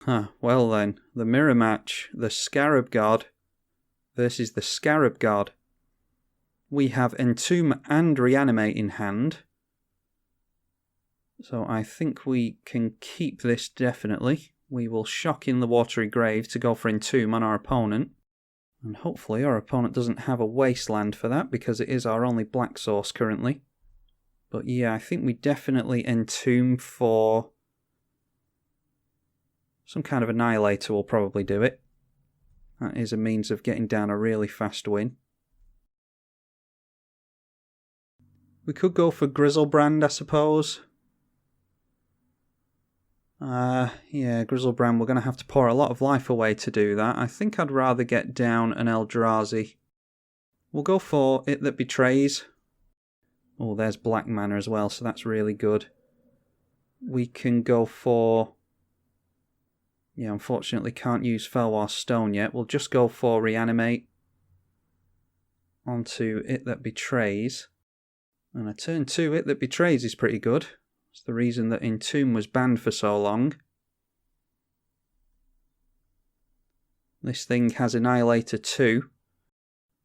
Well then, the mirror match, the Scarab God versus the Scarab God. We have Entomb and Reanimate in hand. So I think we can keep this definitely. We will shock in the Watery Grave to go for Entomb on our opponent. And hopefully our opponent doesn't have a Wasteland for that, because it is our only black source currently. But yeah, I think we definitely Entomb for some kind of Annihilator will probably do it. That is a means of getting down a really fast win. We could go for Grizzlebrand, I suppose. Yeah, Grizzlebrand, we're going to have to pour a lot of life away to do that. I think I'd rather get down an Eldrazi. We'll go for It That Betrays. Oh, there's black mana as well, so that's really good. We can go for... Yeah, unfortunately can't use Felwar Stone yet. We'll just go for Reanimate onto It That Betrays. And a turn 2 It That Betrays is pretty good. It's the reason that Entomb was banned for so long. This thing has Annihilator 2.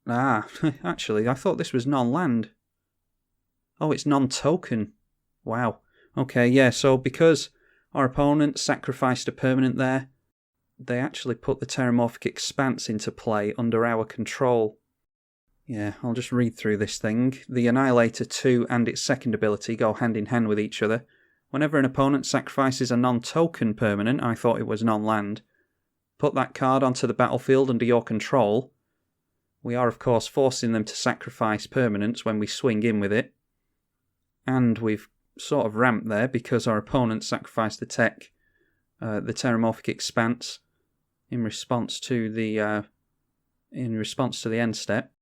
Actually, I thought this was non-land. Oh, it's non-token. Wow. Okay, yeah, so because our opponent sacrificed a permanent there, they actually put the Terramorphic Expanse into play under our control. Yeah, I'll just read through this thing. The Annihilator 2 and its second ability go hand in hand with each other. Whenever an opponent sacrifices a non-token permanent, I thought it was non-land, put that card onto the battlefield under your control. We are, of course, forcing them to sacrifice permanents when we swing in with it. And we've sort of ramped there because our opponent sacrificed the Terramorphic Expanse in response to the end step.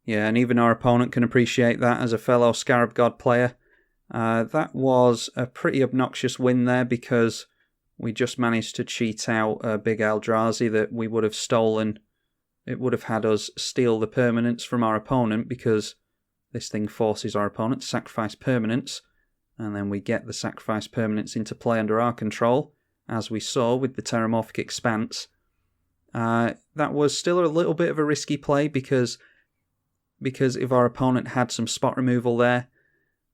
Yeah, and even our opponent can appreciate that as a fellow Scarab God player. That was a pretty obnoxious win there because we just managed to cheat out a big Eldrazi that we would have stolen. It would have had us steal the permanents from our opponent because this thing forces our opponent to sacrifice permanents, and then we get the sacrifice permanents into play under our control, as we saw with the Terramorphic Expanse. That was still a little bit of a risky play because if our opponent had some spot removal there,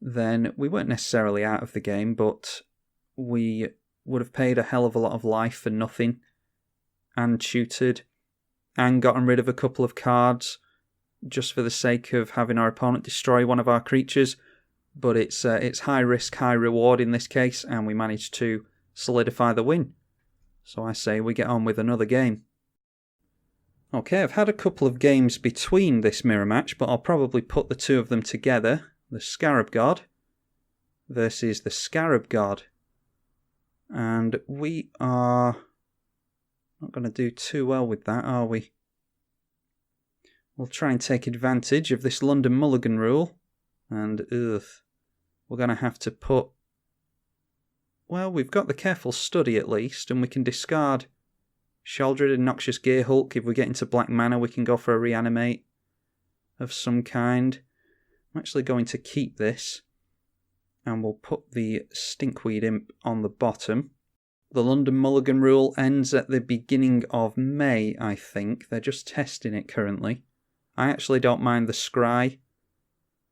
then we weren't necessarily out of the game, but we would have paid a hell of a lot of life for nothing, and tutored, and gotten rid of a couple of cards just for the sake of having our opponent destroy one of our creatures. But it's high risk, high reward in this case, and we managed to solidify the win. So I say we get on with another game. Okay, I've had a couple of games between this mirror match, but I'll probably put the two of them together. The Scarab God versus the Scarab God. And we are not going to do too well with that, are we? We'll try and take advantage of this London Mulligan rule. And, we're going to have to put... Well, we've got the Careful Study at least, and we can discard Sheoldred and Noxious Gearhulk. If we get into black mana, we can go for a Reanimate of some kind. I'm actually going to keep this, and we'll put the Stinkweed Imp on the bottom. The London Mulligan rule ends at the beginning of May, I think. They're just testing it currently. I actually don't mind the Scry,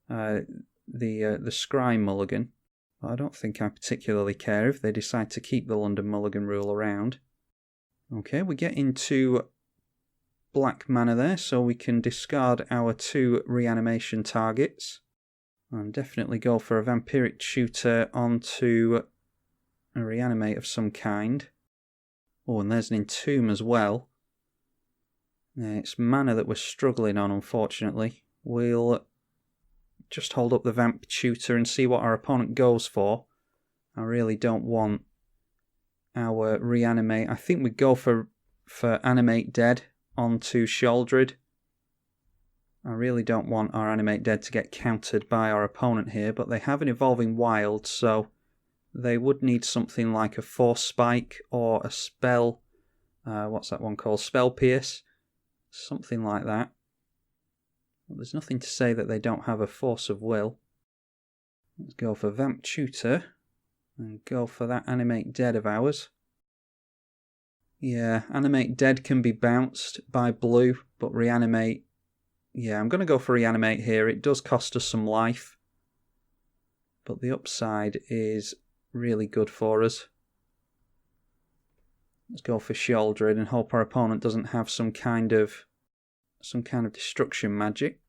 the Scry Mulligan. I don't think I particularly care if they decide to keep the London Mulligan rule around. Okay, we get into black mana there, so we can discard our two reanimation targets. And definitely go for a Vampiric Tutor onto a Reanimate of some kind. Oh, and there's an Entomb as well. It's mana that we're struggling on, unfortunately. We'll just hold up the Vamp Tutor and see what our opponent goes for. I really don't want our Reanimate. I think we go for Animate Dead onto Sheoldred. I really don't want our Animate Dead to get countered by our opponent here, but they have an Evolving Wild, so they would need something like a Force Spike or a spell. What's that one called? Spell Pierce. Something like that. Well, there's nothing to say that they don't have a Force of Will. Let's go for Vamp Tutor and go for that Animate Dead of ours. Yeah, animate dead can be bounced by blue, but reanimate... Yeah, I'm going to go for reanimate here. It does cost us some life, but the upside is really good for us. Let's go for Sheoldred and hope our opponent doesn't have some kind of destruction magic.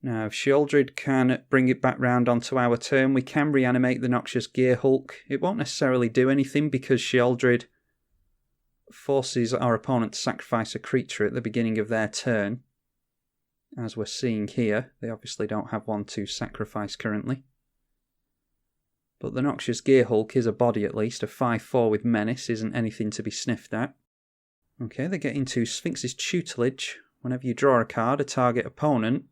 Now, if Sheoldred can bring it back round onto our turn, we can reanimate the Noxious Gearhulk. It won't necessarily do anything because Sheoldred forces our opponent to sacrifice a creature at the beginning of their turn. As we're seeing here, they obviously don't have one to sacrifice currently. But the Noxious Gearhulk is a body at least. A 5/4 with Menace isn't anything to be sniffed at. Okay, they get into Sphinx's Tutelage. Whenever you draw a card, a target opponent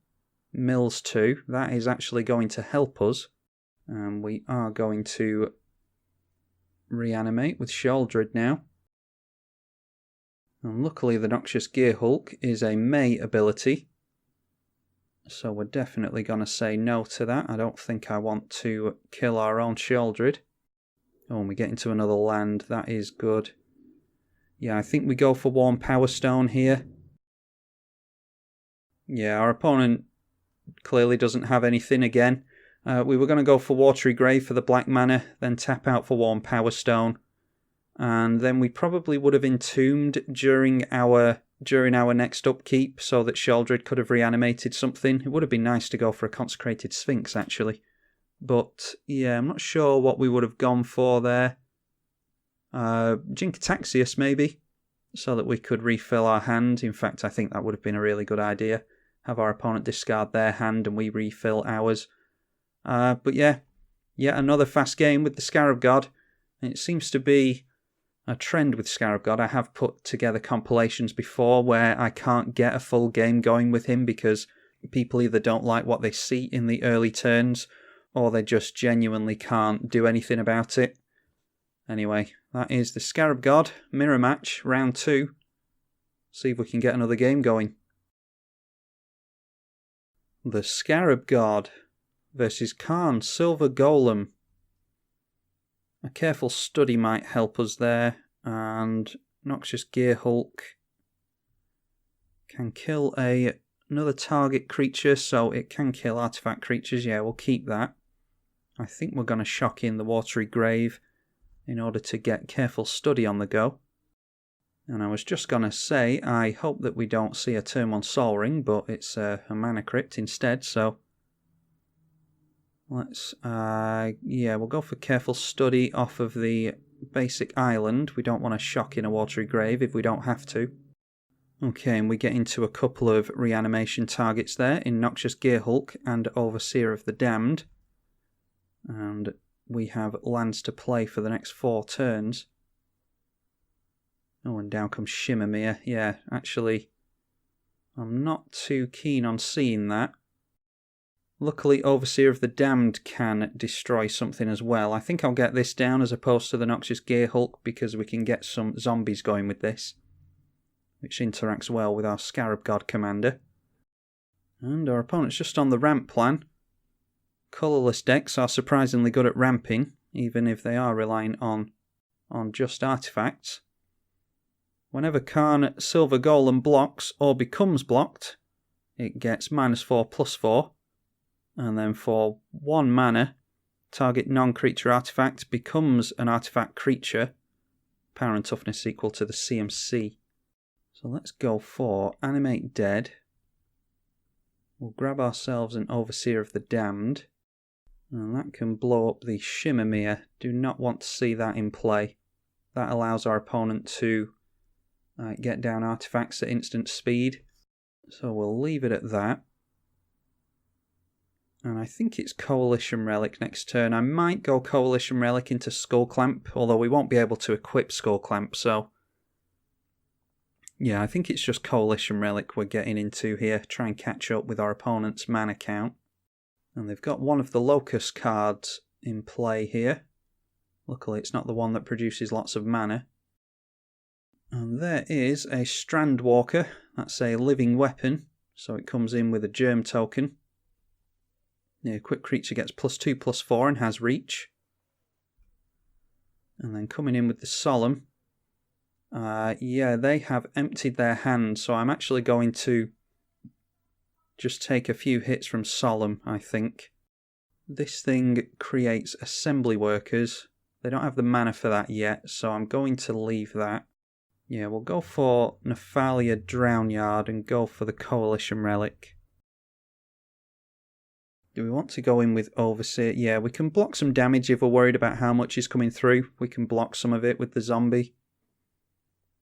mills 2. That is actually going to help us. And we are going to reanimate with Sheoldred now. And luckily the Noxious Gearhulk is a May ability. So we're definitely going to say no to that. I don't think I want to kill our own Sheoldred. Oh, and we get into another land. That is good. Yeah, I think we go for Warm Power Stone here. Yeah, our opponent clearly doesn't have anything again. We were going to go for Watery Grave for the black mana, then tap out for Warm Power Stone. And then we probably would have entombed during our next upkeep so that Sheoldred could have reanimated something. It would have been nice to go for a Consecrated Sphinx actually. But yeah, I'm not sure what we would have gone for there. Jinkataxius maybe, so that we could refill our hand. In fact, I think that would have been a really good idea. Have our opponent discard their hand and we refill ours. But yeah, yet another fast game with the Scarab God. And it seems to be a trend with Scarab God. I have put together compilations before where I can't get a full game going with him because people either don't like what they see in the early turns or they just genuinely can't do anything about it. Anyway, that is the Scarab God mirror match, round 2. See if we can get another game going. The Scarab God versus Karn Silver Golem. A careful study might help us there, and Noxious Gearhulk can kill another target creature, so it can kill artifact creatures. Yeah, we'll keep that. I think we're going to shock in the Watery Grave in order to get careful study on the go. And I was just going to say, I hope that we don't see a turn 1 Sol Ring, but it's a Mana Crypt instead, so let's, yeah, we'll go for careful study off of the basic island. We don't want to shock in a Watery Grave if we don't have to. Okay, and we get into a couple of reanimation targets there in Noxious Gearhulk and Overseer of the Damned. And we have lands to play for the next 4 turns. Oh, and down comes Shimmermere. Yeah, actually, I'm not too keen on seeing that. Luckily, Overseer of the Damned can destroy something as well. I think I'll get this down as opposed to the Noxious Gearhulk because we can get some zombies going with this, which interacts well with our Scarab God commander. And our opponent's just on the ramp plan. Colourless decks are surprisingly good at ramping, even if they are relying on just artifacts. Whenever Karn Silver Golem blocks or becomes blocked, it gets -4/+4. And then for 1 mana, target non-creature artifact becomes an artifact creature. Power and toughness equal to the CMC. So let's go for Animate Dead. We'll grab ourselves an Overseer of the Damned. And that can blow up the Shimmermere. Do not want to see that in play. That allows our opponent to get down artifacts at instant speed. So we'll leave it at that. And I think it's Coalition Relic next turn. I might go Coalition Relic into Skull Clamp, although we won't be able to equip Skull Clamp, so yeah, I think it's just Coalition Relic we're getting into here. Try and catch up with our opponent's mana count. And they've got one of the Locust cards in play here. Luckily it's not the one that produces lots of mana. And there is a Strandwalker. That's a living weapon, so it comes in with a Germ token. The equipped creature gets +2/+4 and has reach. And then coming in with the Solemn, Yeah, they have emptied their hand, so I'm actually going to just take a few hits from Solemn, I think. This thing creates assembly workers. They don't have the mana for that yet, so I'm going to leave that. Yeah, we'll go for Nephalia Drownyard and go for the Coalition Relic. Do we want to go in with Overseer? Yeah, we can block some damage if we're worried about how much is coming through. We can block some of it with the zombie.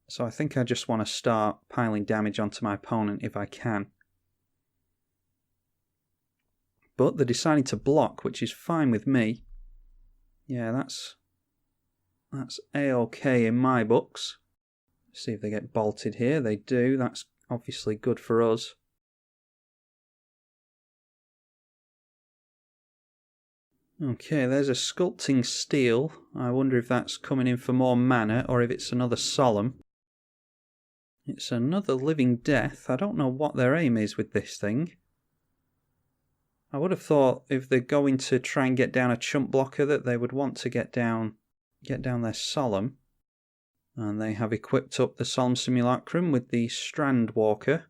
So I think I just want to start piling damage onto my opponent if I can. But they're deciding to block, which is fine with me. Yeah, that's A-OK in my books. See if they get bolted here. They do. That's obviously good for us. Okay, there's a Sculpting Steel. I wonder if that's coming in for more mana or if it's another Solemn. It's another Living Death. I don't know what their aim is with this thing. I would have thought if they're going to try and get down a chump blocker that they would want to get down their Solemn. And they have equipped up the Solemn Simulacrum with the Strand Walker.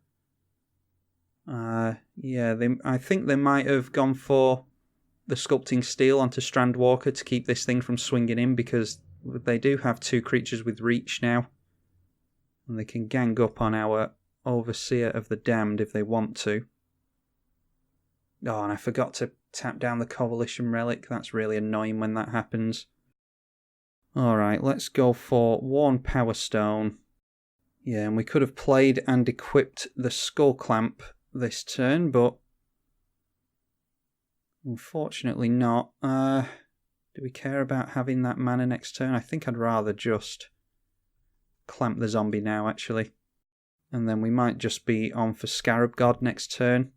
Yeah, I think they might have gone for the Sculpting Steel onto Strand Walker to keep this thing from swinging in, because they do have 2 creatures with reach now. And they can gang up on our Overseer of the Damned if they want to. Oh, and I forgot to tap down the Coalition Relic. That's really annoying when that happens. Alright, let's go for Worn Power Stone. Yeah, and we could have played and equipped the Skull Clamp this turn, but unfortunately not. Do we care about having that mana next turn? I think I'd rather just clamp the zombie now, actually. And then we might just be on for Scarab God next turn.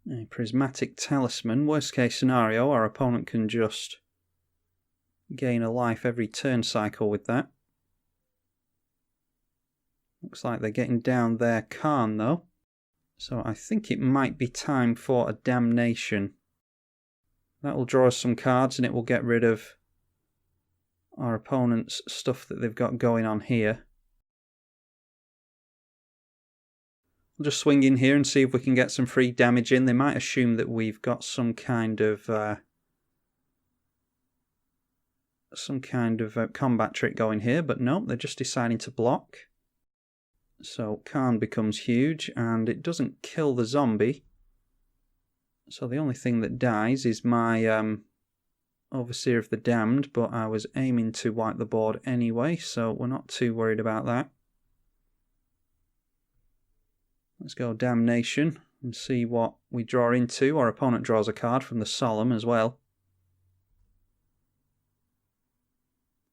A Prismatic Talisman. Worst case scenario, our opponent can just gain a life every turn cycle with that. Looks like they're getting down their Karn though. So I think it might be time for a Damnation. That will draw us some cards and it will get rid of our opponent's stuff that they've got going on here. We'll just swing in here and see if we can get some free damage in. They might assume that we've got some kind of combat trick going here, but no, they're just deciding to block. So Karn becomes huge, and it doesn't kill the zombie. So the only thing that dies is my Overseer of the Damned, but I was aiming to wipe the board anyway, so we're not too worried about that. Let's go Damnation and see what we draw into. Our opponent draws a card from the Solemn as well.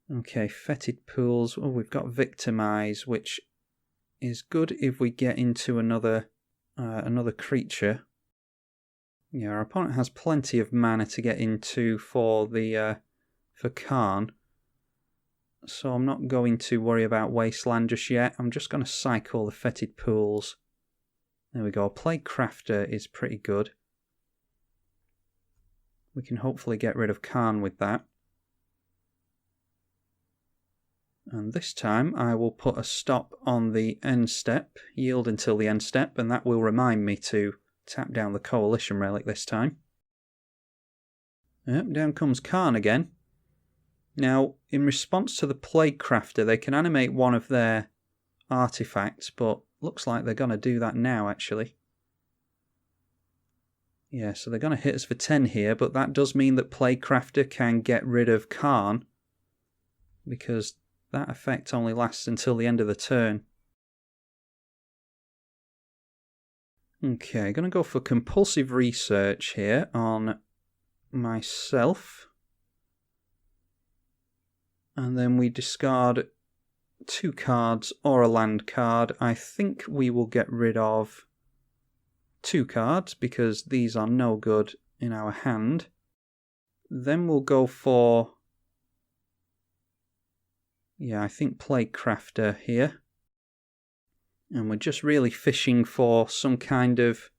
Okay, Fetid Pools. Oh, we've got Victimize, which is good if we get into another creature. Yeah, our opponent has plenty of mana to get into for Karn. So I'm not going to worry about Wasteland just yet. I'm just going to cycle the Fetid Pools. There we go. Plague Crafter is pretty good. We can hopefully get rid of Karn with that. And this time I will put a stop on the end step, yield until the end step, and that will remind me to tap down the Coalition Relic this time. Yep, down comes Karn again. Now, in response to the Plague Crafter, they can animate one of their artifacts, but looks like they're going to do that now, actually. Yeah, so they're going to hit us for 10 here, but that does mean that Plague Crafter can get rid of Karn, because that effect only lasts until the end of the turn. Okay, going to go for Compulsive Research here on myself. And then we discard 2 cards or a land card. I think we will get rid of 2 cards because these are no good in our hand. Then we'll go for, yeah, I think Plague Crafter here. And we're just really fishing for some kind of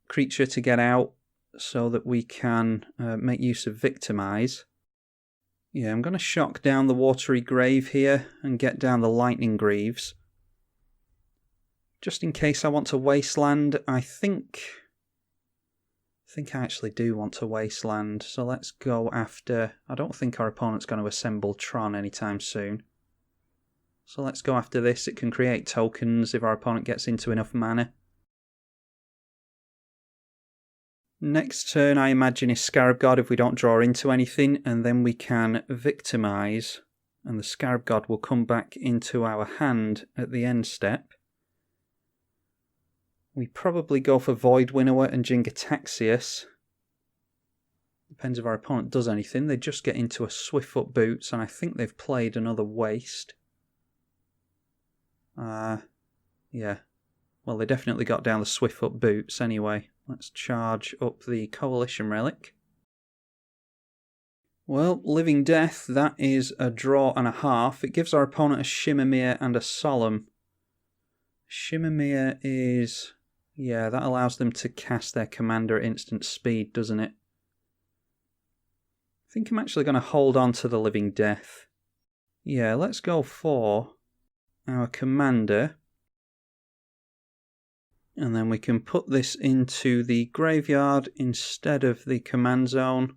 creature to get out. so that we can make use of Victimize. Yeah, I'm going to shock down the Watery Grave here and get down the Lightning Greaves. Just in case I want to Wasteland, I think I actually do want to Wasteland, so let's go after... I don't think our opponent's going to assemble Tron anytime soon. So let's go after this. It can create tokens if our opponent gets into enough mana. Next turn, I imagine, is Scarab God if we don't draw into anything, and then we can Victimize, and the Scarab God will come back into our hand at the end step. We probably go for Void Winnower and Jingataxius. Depends if our opponent does anything. They just get into a Swiftfoot Boots, and I think they've played another Waste. Yeah. Well, they definitely got down the Swiftfoot Boots anyway. Let's charge up the Coalition Relic. Well, Living Death, that is a draw and a half. It gives our opponent a Shimmermere and a Solemn. Shimmermere is... yeah, that allows them to cast their commander at instant speed, doesn't it? I think I'm actually going to hold on to the Living Death. Yeah, let's go for our commander. And then we can put this into the graveyard instead of the command zone.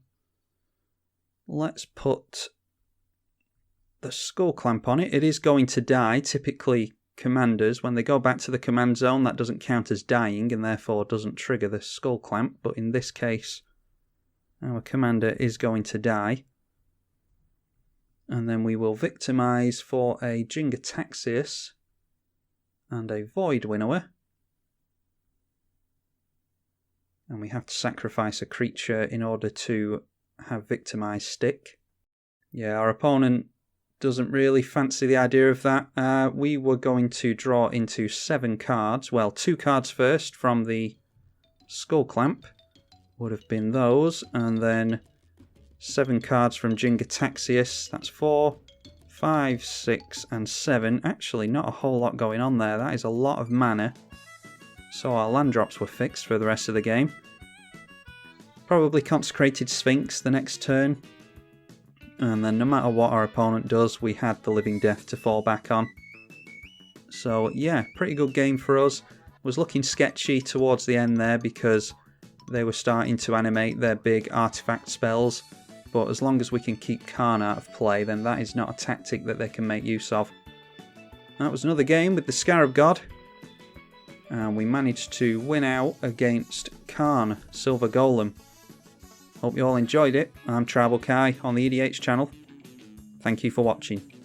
Let's put the Skull Clamp on it. It is going to die. Typically, commanders, when they go back to the command zone, that doesn't count as dying and therefore doesn't trigger the Skull Clamp. But in this case, our commander is going to die. And then we will Victimize for a Jingataxius and a Void Winnower. And we have to sacrifice a creature in order to have Victimize stick. Yeah, our opponent doesn't really fancy the idea of that. We were going to draw into 7 cards. Well, 2 cards first from the Skull Clamp would have been those. And then 7 cards from Jingataxius. That's 4, 5, 6, and 7. Actually, not a whole lot going on there. That is a lot of mana. So our land drops were fixed for the rest of the game. Probably Consecrated Sphinx the next turn. And then no matter what our opponent does, we had the Living Death to fall back on. So yeah, pretty good game for us. Was looking sketchy towards the end there because they were starting to animate their big artifact spells. But as long as we can keep Karn out of play, then that is not a tactic that they can make use of. That was another game with the Scarab God. And we managed to win out against Karn, Silver Golem. Hope you all enjoyed it. I'm tribalkai on the EDH channel. Thank you for watching.